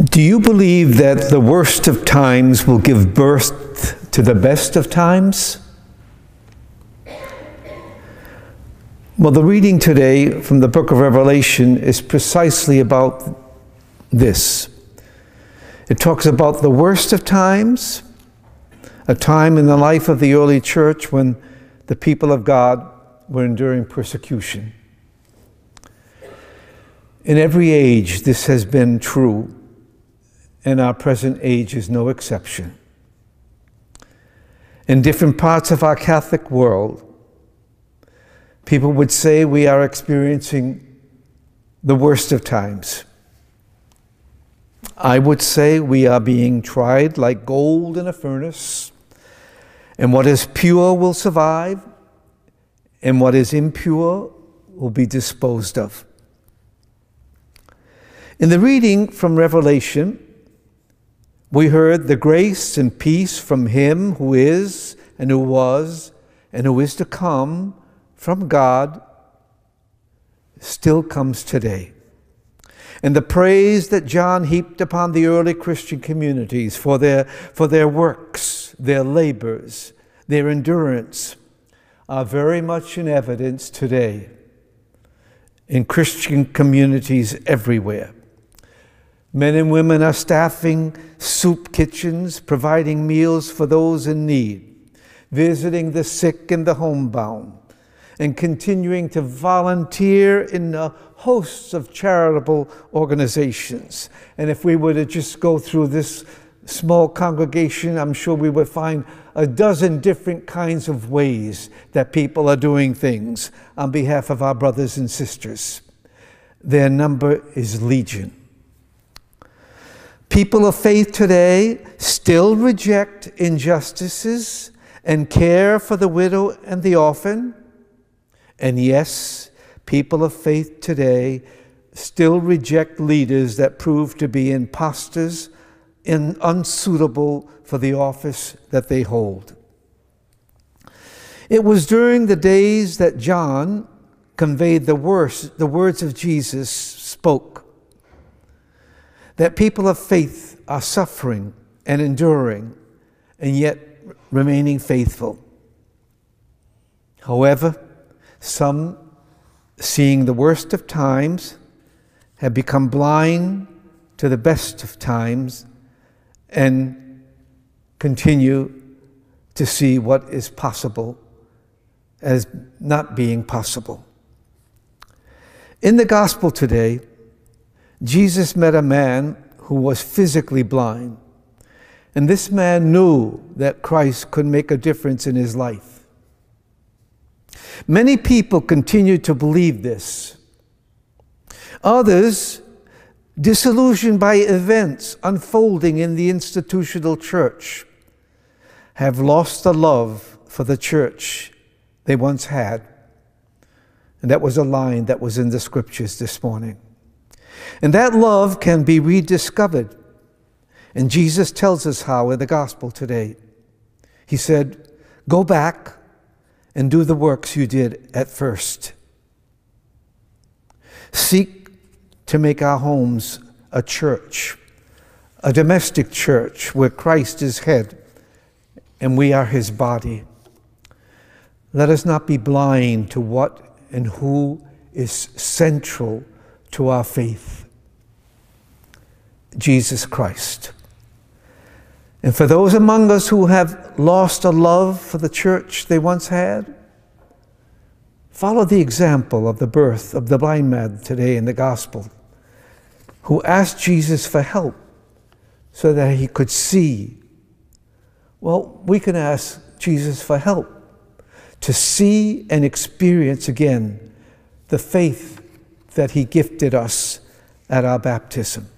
Do you believe that the worst of times will give birth to the best of times? Well, the reading today from the book of Revelation is precisely about this. It talks about the worst of times, a time in the life of the early church when the people of God were enduring persecution. In every age, this has been true, and our present age is no exception. In different parts of our Catholic world, people would say we are experiencing the worst of times. I would say we are being tried like gold in a furnace, and what is pure will survive, and what is impure will be disposed of. In the reading from Revelation, we heard the grace and peace from Him who is, and who was, and who is to come from God still comes today. And the praise that John heaped upon the early Christian communities for their works, their labors, their endurance, are very much in evidence today in Christian communities everywhere. Men and women are staffing soup kitchens, providing meals for those in need, visiting the sick and the homebound, and continuing to volunteer in hosts of charitable organizations. And if we were to just go through this small congregation, I'm sure we would find a dozen different kinds of ways that people are doing things on behalf of our brothers and sisters. Their number is legion. People of faith today still reject injustices and care for the widow and the orphan. And yes, people of faith today still reject leaders that prove to be imposters and unsuitable for the office that they hold. It was during the days that John conveyed the words of Jesus spoke, that people of faith are suffering and enduring and yet remaining faithful. However, some, seeing the worst of times, have become blind to the best of times and continue to see what is possible as not being possible. In the gospel today, Jesus met a man who was physically blind, and this man knew that Christ could make a difference in his life. Many people continue to believe this. Others, disillusioned by events unfolding in the institutional church, have lost the love for the church they once had. And that was a line that was in the scriptures this morning. And that love can be rediscovered. And Jesus tells us how in the gospel today. He said, "Go back and do the works you did at first. Seek to make our homes a church, a domestic church where Christ is head and we are His body. Let us not be blind to what and who is central to our faith, Jesus Christ. And for those among us who have lost a love for the church they once had, follow the example of the birth of the blind man today in the gospel, who asked Jesus for help so that he could see. Well, we can ask Jesus for help to see and experience again the faith that He gifted us at our baptism.